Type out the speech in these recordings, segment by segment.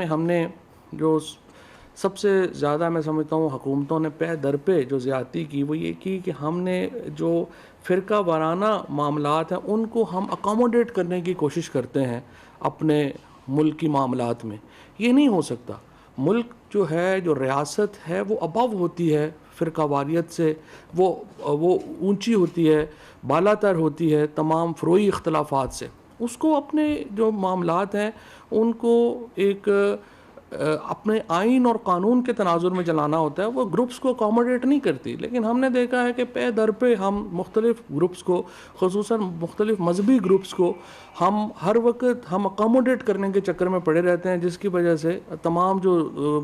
ہم نے جو سب سے زیادہ میں سمجھتا ہوں حکومتوں نے پے در پہ جو زیادتی کی وہ یہ کی کہ ہم نے جو فرقہ وارانہ معاملات ہیں ان کو ہم اکاموڈیٹ کرنے کی کوشش کرتے ہیں اپنے ملک کی معاملات میں. یہ نہیں ہو سکتا. ملک جو ہے جو ریاست ہے وہ ابو ہوتی ہے فرقہ واریت سے، وہ اونچی ہوتی ہے، بالا تر ہوتی ہے تمام فروعی اختلافات سے. اس کو اپنے جو معاملات ہیں ان کو ایک اپنے آئین اور قانون کے تناظر میں چلانا ہوتا ہے. وہ گروپس کو اکاموڈیٹ نہیں کرتی، لیکن ہم نے دیکھا ہے کہ پے در پہ ہم مختلف گروپس کو، خصوصاً مختلف مذہبی گروپس کو ہم ہر وقت ہم اکاموڈیٹ کرنے کے چکر میں پڑے رہتے ہیں، جس کی وجہ سے تمام جو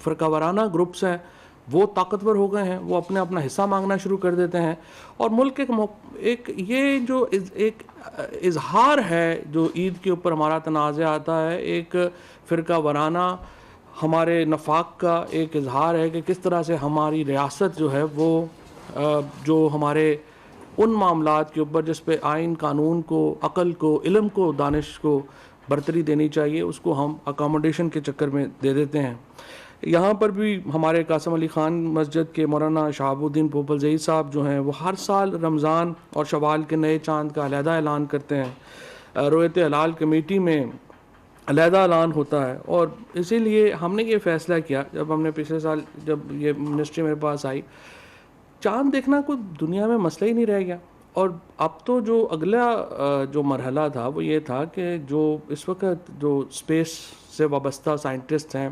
فرقہ وارانہ گروپس ہیں وہ طاقتور ہو گئے ہیں، وہ اپنا حصہ مانگنا شروع کر دیتے ہیں. اور ملک ایک یہ جو ایک اظہار ہے جو عید کے اوپر ہمارا تنازع آتا ہے، ایک فرقہ وارانہ ہمارے نفاق کا ایک اظہار ہے کہ کس طرح سے ہماری ریاست جو ہے وہ جو ہمارے ان معاملات کے اوپر جس پہ آئین قانون کو، عقل کو، علم کو، دانش کو برتری دینی چاہیے، اس کو ہم اکاموڈیشن کے چکر میں دے دیتے ہیں. یہاں پر بھی ہمارے قاسم علی خان مسجد کے مولانا شہاب الدین پوپلزئی صاحب جو ہیں وہ ہر سال رمضان اور شوال کے نئے چاند کا علیحدہ اعلان کرتے ہیں. رؤیت ہلال کمیٹی میں علیحدہ اعلان ہوتا ہے، اور اسی لیے ہم نے یہ فیصلہ کیا جب ہم نے پچھلے سال جب یہ منسٹری میرے پاس آئی، چاند دیکھنا کوئی دنیا میں مسئلہ ہی نہیں رہ گیا. اور اب تو جو اگلا جو مرحلہ تھا وہ یہ تھا کہ جو اس وقت جو اسپیس سے وابستہ سائنٹسٹ ہیں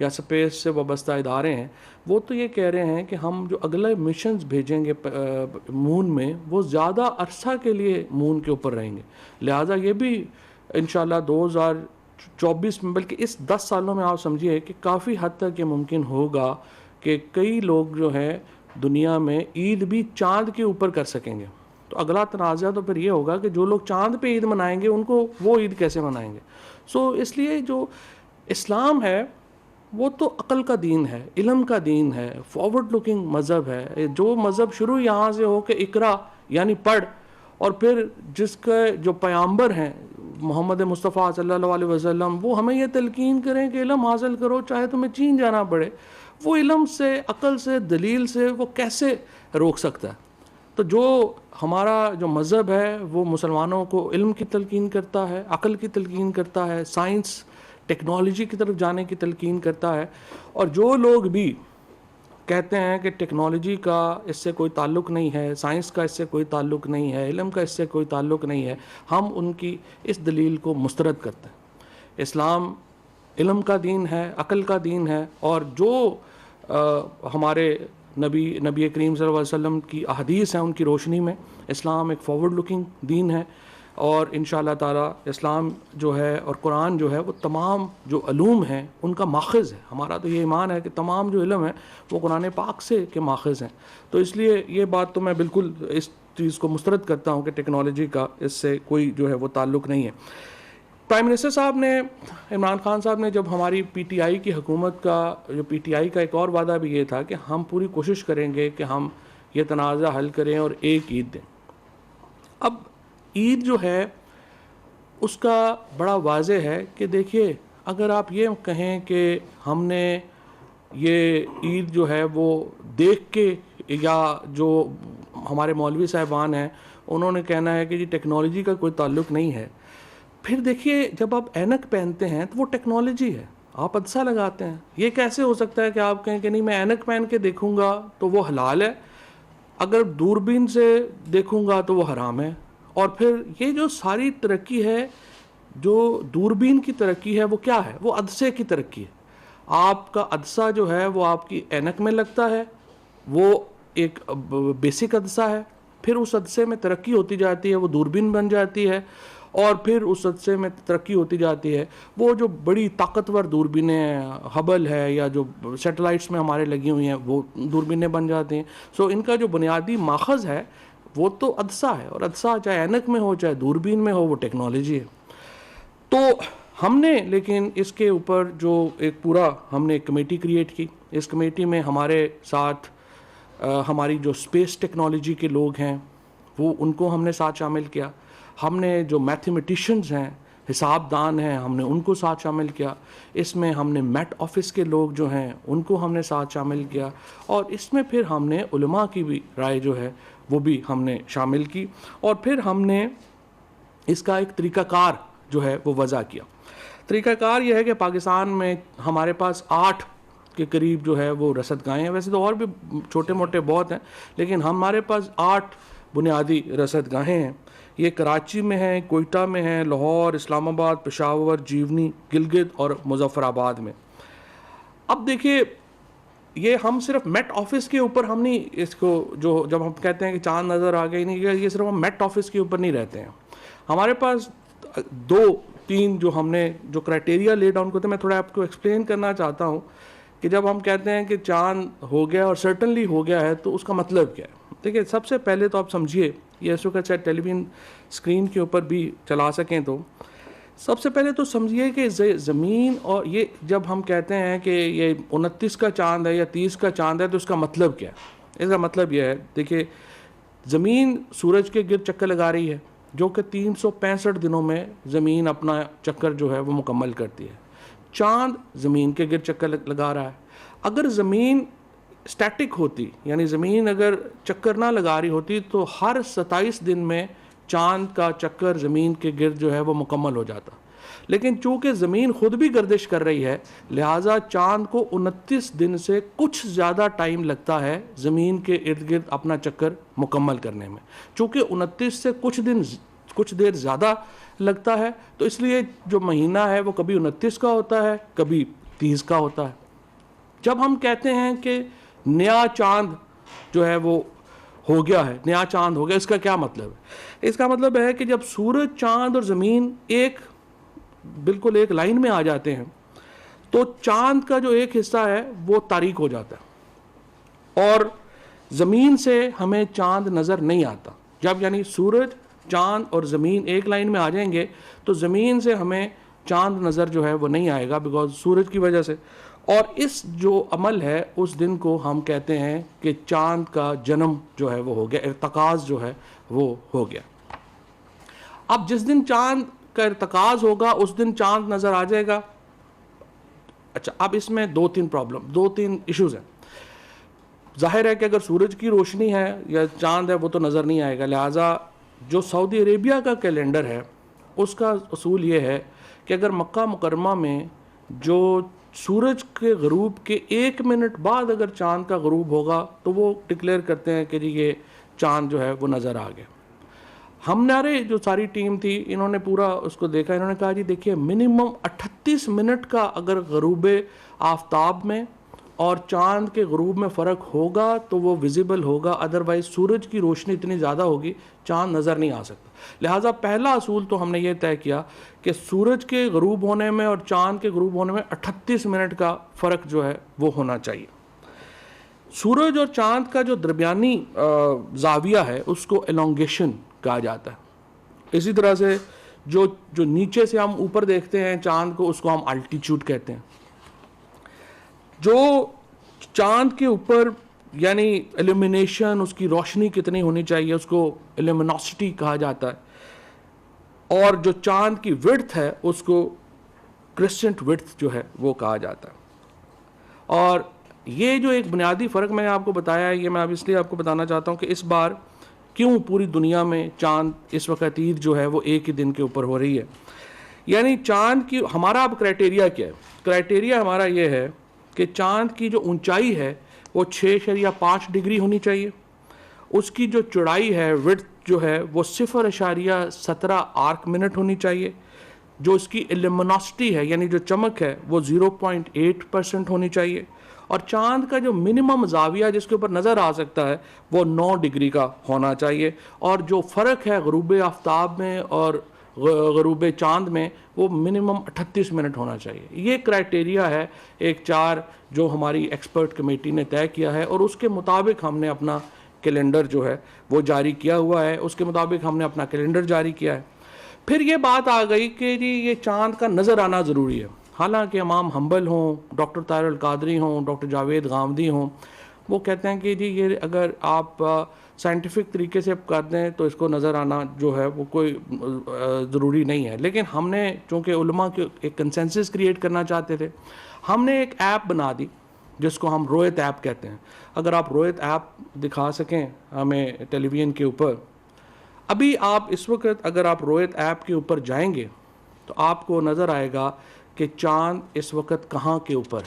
یا اسپیس سے وابستہ ادارے ہیں، وہ تو یہ کہہ رہے ہیں کہ ہم جو اگلے مشنز بھیجیں گے مون میں وہ زیادہ عرصہ کے لیے مون کے اوپر رہیں گے. لہٰذا یہ بھی انشاءاللہ 2024 میں، بلکہ اس 10 سالوں میں آپ سمجھیے کہ کافی حد تک یہ ممکن ہوگا کہ کئی لوگ جو ہیں دنیا میں عید بھی چاند کے اوپر کر سکیں گے. تو اگلا تنازع تو پھر یہ ہوگا کہ جو لوگ چاند پہ عید منائیں گے ان کو وہ عید کیسے منائیں گے. اس لیے جو اسلام ہے وہ تو عقل کا دین ہے، علم کا دین ہے، فارورڈ لکنگ مذہب ہے. جو مذہب شروع یہاں سے ہو کہ اقرا یعنی پڑھ، اور پھر جس کے جو پیامبر ہیں محمد مصطفیٰ صلی اللہ علیہ وسلم وہ ہمیں یہ تلقین کریں کہ علم حاصل کرو چاہے تمہیں چین جانا پڑے. وہ علم سے، عقل سے، دلیل سے وہ کیسے روک سکتا ہے؟ تو جو ہمارا جو مذہب ہے وہ مسلمانوں کو علم کی تلقین کرتا ہے، عقل کی تلقین کرتا ہے، سائنس ٹیکنالوجی کی طرف جانے کی تلقین کرتا ہے. اور جو لوگ بھی کہتے ہیں کہ ٹیکنالوجی کا اس سے کوئی تعلق نہیں ہے، سائنس کا اس سے کوئی تعلق نہیں ہے، علم کا اس سے کوئی تعلق نہیں ہے، ہم ان کی اس دلیل کو مسترد کرتے ہیں. اسلام علم کا دین ہے، عقل کا دین ہے، اور جو ہمارے نبی کریم صلی اللہ علیہ وسلم کی احادیث ہیں ان کی روشنی میں اسلام ایک فارورڈ لکنگ دین ہے. اور انشاءاللہ تعالی اسلام جو ہے اور قرآن جو ہے وہ تمام جو علوم ہیں ان کا ماخذ ہے. ہمارا تو یہ ایمان ہے کہ تمام جو علم ہے وہ قرآن پاک سے کے ماخذ ہیں. تو اس لیے یہ بات تو میں بالکل اس چیز کو مسترد کرتا ہوں کہ ٹیکنالوجی کا اس سے کوئی جو ہے وہ تعلق نہیں ہے. پرائم منسٹر صاحب نے، عمران خان صاحب نے، جب ہماری پی ٹی آئی کی حکومت کا، جو پی ٹی آئی کا ایک اور وعدہ بھی یہ تھا کہ ہم پوری کوشش کریں گے کہ ہم یہ تنازع حل کریں اور ایک عید دیں. اب عید جو ہے اس کا بڑا واضح ہے کہ دیکھیے اگر آپ یہ کہیں کہ ہم نے یہ عید جو ہے وہ دیکھ کے، یا جو ہمارے مولوی صاحبان ہیں انہوں نے کہنا ہے کہ جی ٹیکنالوجی کا کوئی تعلق نہیں ہے، پھر دیکھیے جب آپ اینک پہنتے ہیں تو وہ ٹیکنالوجی ہے. آپ عدسہ لگاتے ہیں، یہ کیسے ہو سکتا ہے کہ آپ کہیں کہ نہیں میں اینک پہن کے دیکھوں گا تو وہ حلال ہے، اگر دوربین سے دیکھوں گا تو وہ حرام ہے. اور پھر یہ جو ساری ترقی ہے، جو دوربین کی ترقی ہے وہ کیا ہے؟ وہ عدسے کی ترقی ہے. آپ کا عدسہ جو ہے وہ آپ کی اینک میں لگتا ہے، وہ ایک بیسک عدسہ ہے. پھر اس عدسے میں ترقی ہوتی جاتی ہے، وہ دوربین بن جاتی ہے، اور پھر اس عدسے میں ترقی ہوتی جاتی ہے وہ جو بڑی طاقتور دوربینیں ہبل ہے یا جو سیٹلائٹس میں ہمارے لگی ہوئی ہیں وہ دوربینیں بن جاتی ہیں. ان کا جو بنیادی ماخذ ہے وہ تو عدسہ ہے، اور عدسہ چاہے اینک میں ہو چاہے دوربین میں ہو وہ ٹیکنالوجی ہے. تو ہم نے لیکن اس کے اوپر جو ایک پورا ہم نے ایک کمیٹی کریٹ کی. اس کمیٹی میں ہمارے ساتھ ہماری جو اسپیس ٹیکنالوجی کے لوگ ہیں وہ ان کو ہم نے ساتھ شامل کیا. ہم نے جو میتھمیٹیشنز ہیں، حساب دان ہیں ہم نے ان کو ساتھ شامل کیا، اس میں ہم نے میٹ آفس کے لوگ جو ہیں ان کو ہم نے ساتھ شامل کیا، اور اس میں پھر ہم نے علماء کی بھی رائے جو ہے وہ بھی ہم نے شامل کی، اور پھر ہم نے اس کا ایک طریقہ کار جو ہے وہ وضع کیا۔ طریقہ کار یہ ہے کہ پاکستان میں ہمارے پاس 8 کے قریب جو ہے وہ رصد گاہیں ہیں، ویسے تو اور بھی چھوٹے موٹے بہت ہیں، لیکن ہمارے پاس 8 بنیادی رصد گاہیں ہیں۔ یہ کراچی میں ہیں، کوئٹہ میں ہیں، لاہور، اسلام آباد، پشاور، جیونی، گلگت اور مظفر آباد میں۔ اب دیکھیے یہ ہم صرف میٹ آفس کے اوپر ہم نہیں اس کو، جو جب ہم کہتے ہیں کہ چاند نظر آ گئی نہیں، یہ صرف ہم میٹ آفس کے اوپر نہیں رہتے ہیں، ہمارے پاس 2-3 جو ہم نے جو کرائٹیریا لے ڈاؤن کرتے ہیں، میں تھوڑا آپ کو ایکسپلین کرنا چاہتا ہوں کہ جب ہم کہتے ہیں کہ چاند ہو گیا اور سرٹنلی ہو گیا ہے تو اس کا مطلب کیا ہے۔ دیکھیے سب سے پہلے تو آپ سمجھیے، یہ اس وقت شاید ٹیلی ویژن اسکرین کے اوپر بھی چلا سکیں، تو سب سے پہلے تو سمجھیے کہ زمین، اور یہ جب ہم کہتے ہیں کہ یہ 29 کا چاند ہے یا 30 کا چاند ہے تو اس کا مطلب کیا ہے؟ اس کا مطلب یہ ہے، دیکھیے زمین سورج کے گرد چکر لگا رہی ہے، جو کہ 365 دنوں میں زمین اپنا چکر جو ہے وہ مکمل کرتی ہے۔ چاند زمین کے گرد چکر لگا رہا ہے۔ اگر زمین اسٹیٹک ہوتی، یعنی زمین اگر چکر نہ لگا رہی ہوتی، تو ہر 27 دن میں چاند کا چکر زمین کے گرد جو ہے وہ مکمل ہو جاتا، لیکن چونکہ زمین خود بھی گردش کر رہی ہے، لہٰذا چاند کو 29 دن سے کچھ زیادہ ٹائم لگتا ہے زمین کے ارد گرد اپنا چکر مکمل کرنے میں۔ چونکہ 29 سے کچھ دیر زیادہ لگتا ہے، تو اس لیے جو مہینہ ہے وہ کبھی 29 کا ہوتا ہے، کبھی 30 کا ہوتا ہے۔ جب ہم کہتے ہیں کہ نیا چاند جو ہے وہ ہو گیا ہے، نیا چاند ہو گیا، اس کا کیا مطلب ہے؟ اس کا مطلب ہے کہ جب سورج، چاند اور زمین بالکل ایک لائن میں آ جاتے ہیں تو چاند کا جو ایک حصہ ہے وہ تاریک ہو جاتا ہے، اور زمین سے ہمیں چاند نظر نہیں آتا۔ جب یعنی سورج، چاند اور زمین ایک لائن میں آ جائیں گے تو زمین سے ہمیں چاند نظر جو ہے وہ نہیں آئے گا، بیکاز سورج کی وجہ سے۔ اور اس جو عمل ہے اس دن کو ہم کہتے ہیں کہ چاند کا جنم جو ہے وہ ہو گیا، ارتکاز جو ہے وہ ہو گیا۔ اب جس دن چاند کا ارتکاز ہوگا اس دن چاند نظر آ جائے گا۔ اچھا، اب اس میں 2-3 ایشوز ہیں۔ ظاہر ہے کہ اگر سورج کی روشنی ہے یا چاند ہے وہ تو نظر نہیں آئے گا، لہٰذا جو سعودی عربیہ کا کیلنڈر ہے اس کا اصول یہ ہے کہ اگر مکہ مکرمہ میں جو سورج کے غروب کے 1 منٹ بعد اگر چاند کا غروب ہوگا تو وہ ڈکلیئر کرتے ہیں کہ جی یہ چاند جو ہے وہ نظر آ گیا۔ ہمارے جو ساری ٹیم تھی انہوں نے پورا اس کو دیکھا، انہوں نے کہا جی دیکھیے منیمم 38 منٹ کا اگر غروب آفتاب میں اور چاند کے غروب میں فرق ہوگا تو وہ ویزیبل ہوگا، ادروائز سورج کی روشنی اتنی زیادہ ہوگی چاند نظر نہیں آ سکتا۔ لہٰذا پہلا اصول تو ہم نے یہ طے کیا کہ سورج کے غروب ہونے میں اور چاند کے غروب ہونے میں 38 منٹ کا فرق جو ہے وہ ہونا چاہیے۔ سورج اور چاند کا جو درمیانی زاویہ ہے اس کو ایلونگیشن کہا جاتا ہے۔ اسی طرح سے جو نیچے سے ہم اوپر دیکھتے ہیں چاند کو، اس کو ہم الٹیچیوڈ کہتے ہیں۔ جو چاند کے اوپر یعنی ایلومینیشن، اس کی روشنی کتنی ہونی چاہیے، اس کو ایلومینوسٹی کہا جاتا ہے، اور جو چاند کی وڈتھ ہے اس کو کرسچنٹ وڈتھ جو ہے وہ کہا جاتا ہے۔ اور یہ جو ایک بنیادی فرق میں نے آپ کو بتایا ہے، یہ میں اب اس لیے آپ کو بتانا چاہتا ہوں کہ اس بار کیوں پوری دنیا میں چاند اس وقت عید جو ہے وہ ایک ہی دن کے اوپر ہو رہی ہے۔ یعنی چاند کی ہمارا اب کرائٹیریا کیا ہے؟ کرائٹیریا ہمارا یہ ہے کہ چاند کی جو اونچائی ہے وہ 6.5 ڈگری ہونی چاہیے، اس کی جو چوڑائی ہے وڈتھ جو ہے وہ 0.17 آرک منٹ ہونی چاہیے، جو اس کی ایلومینوسٹی ہے یعنی جو چمک ہے وہ 0.8% ہونی چاہیے، اور چاند کا جو منیمم زاویہ جس کے اوپر نظر آ سکتا ہے وہ 9 ڈگری کا ہونا چاہیے، اور جو فرق ہے غروب آفتاب میں اور غروب چاند میں وہ منیمم 38 منٹ ہونا چاہیے۔ یہ کرائٹیریا ہے ایک 4 جو ہماری ایکسپرٹ کمیٹی نے طے کیا ہے، اور اس کے مطابق ہم نے اپنا کیلنڈر جو ہے وہ جاری کیا ہوا ہے، اس کے مطابق ہم نے اپنا کیلنڈر جاری کیا ہے۔ پھر یہ بات آ گئی کہ جی یہ چاند کا نظر آنا ضروری ہے، حالانکہ امام حنبل ہوں، ڈاکٹر طاہر القادری ہوں، ڈاکٹر جاوید غامدی ہوں، وہ کہتے ہیں کہ جی یہ اگر آپ سائنٹیفک طریقے سے کر دیں تو اس کو نظر آنا جو ہے وہ کوئی ضروری نہیں ہے. لیکن ہم نے چونکہ علماء کے ایک کنسنسس کریٹ کرنا چاہتے تھے, ہم نے ایک ایپ بنا دی جس کو ہم رویت ایپ کہتے ہیں. اگر آپ رویت ایپ دکھا سکیں ہمیں ٹیلی ویژن کے اوپر, ابھی آپ اس وقت اگر آپ رویت ایپ کے اوپر جائیں گے تو آپ کو نظر آئے گا کہ چاند اس وقت کہاں کے اوپر,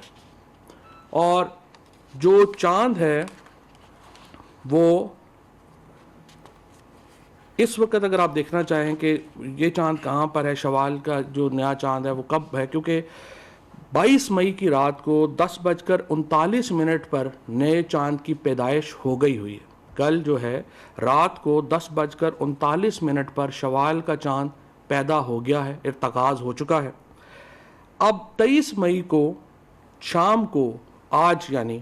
اور جو چاند ہے وہ اس وقت اگر آپ دیکھنا چاہیں کہ یہ چاند کہاں پر ہے, شوال کا جو نیا چاند ہے وہ کب ہے, کیونکہ 22 مئی کی رات کو 10:39 پر نئے چاند کی پیدائش ہو گئی ہوئی ہے. کل جو ہے رات کو 10:39 پر شوال کا چاند پیدا ہو گیا ہے, ارتکاز ہو چکا ہے. اب 23 مئی کو شام کو, آج یعنی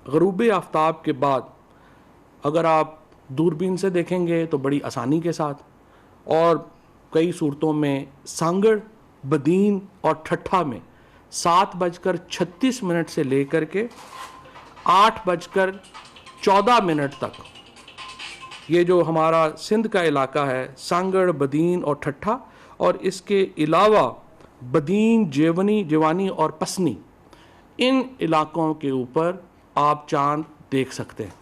غروب آفتاب کے بعد, اگر آپ دوربین سے دیکھیں گے تو بڑی آسانی کے ساتھ, اور کئی صورتوں میں سانگڑ, بدین اور ٹھٹھا میں 7:36 سے لے کر کے 8:14 تک, یہ جو ہمارا سندھ کا علاقہ ہے, سانگڑ, بدین اور ٹھٹھا, اور اس کے علاوہ بدین, جیوانی اور پسنی, ان علاقوں کے اوپر آپ چاند دیکھ سکتے ہیں.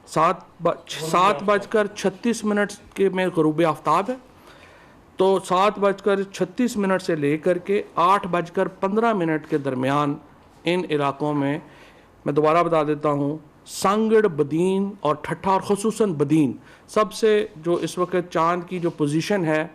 7:36 کے میں غروب آفتاب ہے, تو 7:36 سے لے کر کے 8:15 کے درمیان ان علاقوں میں دوبارہ بتا دیتا ہوں, سانگڑ, بدین اور ٹھٹھا, اور خصوصاً بدین سب سے جو اس وقت چاند کی جو پوزیشن ہے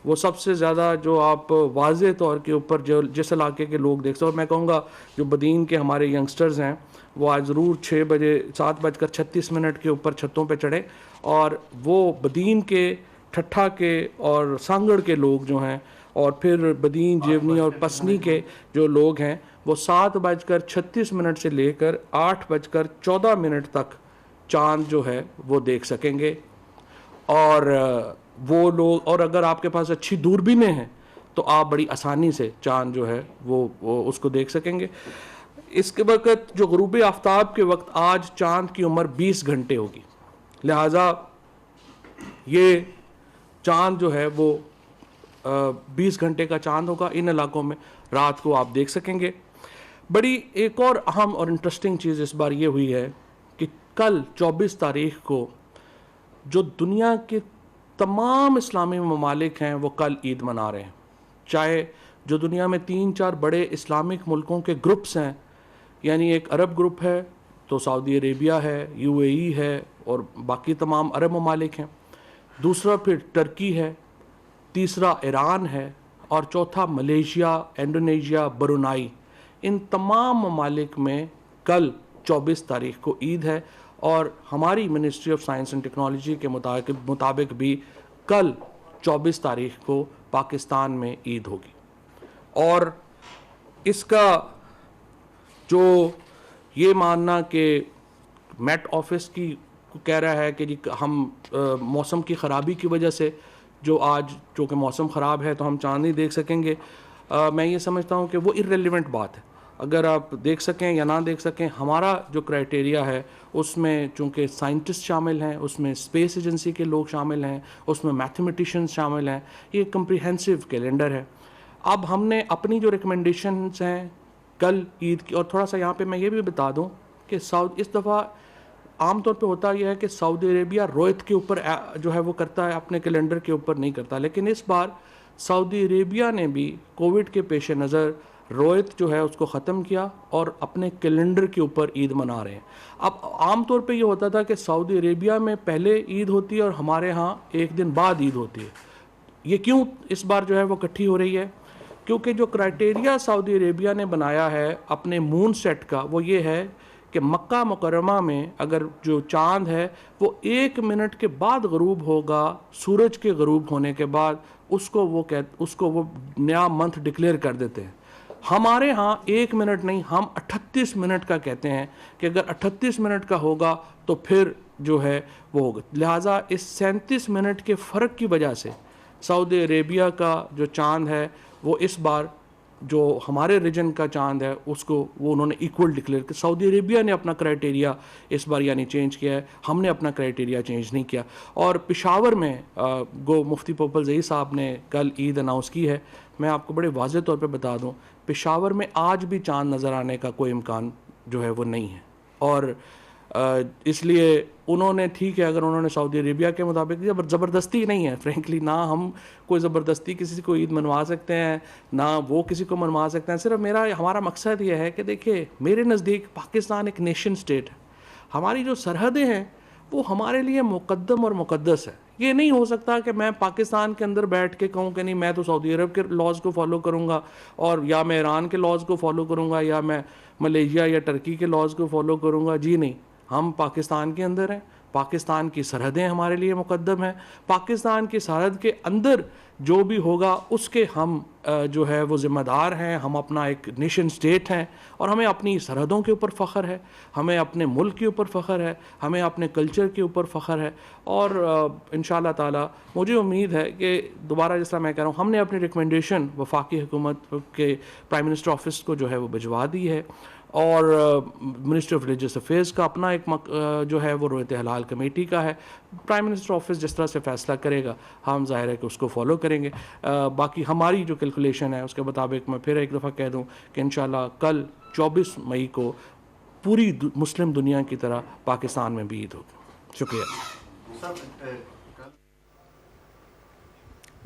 وہ سب سے زیادہ جو آپ واضح طور کے اوپر جو جس علاقے کے لوگ دیکھ سکتے. اور میں کہوں گا جو بدین کے ہمارے ینگسٹرز ہیں وہ آج ضرور 7:36 کے اوپر چھتوں پہ چڑھے, اور وہ بدین کے, ٹھٹھا کے اور سانگڑ کے لوگ جو ہیں, اور پھر بدین, جیونی اور پسنی کے جو لوگ ہیں, وہ 7:36 سے لے کر 8:14 تک چاند جو ہے وہ دیکھ سکیں گے. اور وہ لوگ, اور اگر آپ کے پاس اچھی دوربینیں ہیں تو آپ بڑی آسانی سے چاند جو ہے وہ اس کو دیکھ سکیں گے. اس کے وقت جو غروب آفتاب کے وقت آج چاند کی عمر 20 گھنٹے ہوگی, لہٰذا یہ چاند جو ہے وہ 20 گھنٹے کا چاند ہوگا. ان علاقوں میں رات کو آپ دیکھ سکیں گے. بڑی ایک اور اہم اور انٹرسٹنگ چیز اس بار یہ ہوئی ہے کہ کل 24 تاریخ کو جو دنیا کے تمام اسلامی ممالک ہیں وہ کل عید منا رہے ہیں. چاہے جو دنیا میں 3-4 بڑے اسلامک ملکوں کے گروپس ہیں, یعنی ایک عرب گروپ ہے تو سعودی عربیہ ہے, UAE ہے, اور باقی تمام عرب ممالک ہیں. دوسرا پھر ترکی ہے, تیسرا ایران ہے, اور چوتھا ملیشیا, انڈونیشیا, برونائی. ان تمام ممالک میں کل 24 تاریخ کو عید ہے, اور ہماری ministry of science and technology کے مطابق بھی کل 24 تاریخ کو پاکستان میں عید ہوگی. اور اس کا جو یہ ماننا کہ میٹ آفس کی کہہ رہا ہے کہ جی ہم موسم کی خرابی کی وجہ سے جو آج چونکہ موسم خراب ہے تو ہم چاند نہیں دیکھ سکیں گے, میں یہ سمجھتا ہوں کہ وہ irrelevant بات ہے. اگر آپ دیکھ سکیں یا نہ دیکھ سکیں, ہمارا جو کرائٹیریا ہے اس میں چونکہ سائنٹسٹ شامل ہیں, اس میں اسپیس ایجنسی کے لوگ شامل ہیں, اس میں میتھمیٹیشینز شامل ہیں, یہ کمپریہنسو کیلنڈر ہے. اب ہم نے اپنی جو ریکمنڈیشنز ہیں کل عید کی, اور تھوڑا سا یہاں پہ میں یہ بھی بتا دوں کہ اس دفعہ عام طور پہ ہوتا یہ ہے کہ سعودی عربیہ رویت کے اوپر جو ہے وہ کرتا ہے, اپنے کیلنڈر کے اوپر نہیں کرتا. لیکن اس بار سعودی عربیہ نے بھی کووڈ کے پیش نظر رویت جو ہے اس کو ختم کیا اور اپنے کیلنڈر کے اوپر عید منا رہے ہیں. اب عام طور پہ یہ ہوتا تھا کہ سعودی عربیہ میں پہلے عید ہوتی ہے اور ہمارے ہاں ایک دن بعد عید ہوتی ہے. یہ کیوں اس بار جو ہے وہ اکٹھی ہو رہی ہے؟ کیونکہ جو کرائٹیریا سعودی عربیہ نے بنایا ہے اپنے مون سیٹ کا وہ یہ ہے کہ مکہ مکرمہ میں اگر جو چاند ہے وہ 1 منٹ کے بعد غروب ہوگا, سورج کے غروب ہونے کے بعد, اس کو وہ نیا منتھ ڈکلیئر کر دیتے ہیں. ہمارے ہاں 1 منٹ نہیں, ہم 38 منٹ کا کہتے ہیں کہ اگر 38 منٹ کا ہوگا تو پھر جو ہے وہ ہوگا. لہٰذا اس 37 منٹ کے فرق کی وجہ سے سعودی عربیہ کا جو چاند ہے وہ اس بار جو ہمارے ریجن کا چاند ہے اس کو وہ انہوں نے ایکول ڈکلیئر کیا. سعودی عربیہ نے اپنا کرائٹیریا اس بار یعنی چینج کیا ہے, ہم نے اپنا کرائٹیریا چینج نہیں کیا. اور پشاور میں گو مفتی پوپل زئی صاحب نے کل عید اناؤنس کی ہے. میں آپ کو بڑے واضح طور پہ بتا دوں, پشاور میں آج بھی چاند نظر آنے کا کوئی امکان جو ہے وہ نہیں ہے. اور اس لیے انہوں نے ٹھیک ہے, اگر انہوں نے سعودی عربیہ کے مطابق زبردستی نہیں ہے فرینکلی, نہ ہم کوئی زبردستی کسی کو عید منوا سکتے ہیں نہ وہ کسی کو منوا سکتے ہیں. صرف ہمارا مقصد یہ ہے کہ دیکھیے میرے نزدیک پاکستان ایک نیشن سٹیٹ ہے. ہماری جو سرحدیں ہیں وہ ہمارے لیے مقدم اور مقدس ہے. یہ نہیں ہو سکتا کہ میں پاکستان کے اندر بیٹھ کے کہوں کہ نہیں میں تو سعودی عرب کے لاز کو فالو کروں گا, اور یا میں ایران کے لاز کو فالو کروں گا, یا میں ملیشیا یا ٹرکی کے لاز کو فالو کروں گا. جی نہیں, ہم پاکستان کے اندر ہیں, پاکستان کی سرحدیں ہمارے لیے مقدم ہیں. پاکستان کی سرحد کے اندر جو بھی ہوگا اس کے ہم جو ہے وہ ذمہ دار ہیں. ہم اپنا ایک نیشن سٹیٹ ہیں اور ہمیں اپنی سرحدوں کے اوپر فخر ہے, ہمیں اپنے ملک کے اوپر فخر ہے, ہمیں اپنے کلچر کے اوپر فخر ہے. اور انشاءاللہ تعالی مجھے امید ہے کہ دوبارہ جس طرح میں کہہ رہا ہوں, ہم نے اپنی ریکمنڈیشن وفاقی حکومت کے پرائم منسٹر آفس کو جو ہے وہ بھجوا دی ہے, اور منسٹری آف ریلیجس افیئرس کا اپنا ایک جو ہے وہ رویت حلال کمیٹی کا ہے. پرائم منسٹر آفس جس طرح سے فیصلہ کرے گا ہم ظاہر ہے کہ اس کو فالو کریں گے. باقی ہماری جو کیلکولیشن ہے اس کے مطابق میں پھر ایک دفعہ کہہ دوں کہ انشاءاللہ کل 24 مئی کو پوری مسلم دنیا کی طرح پاکستان میں بھی عید ہوگی. شکریہ.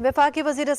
وفاقی وزیر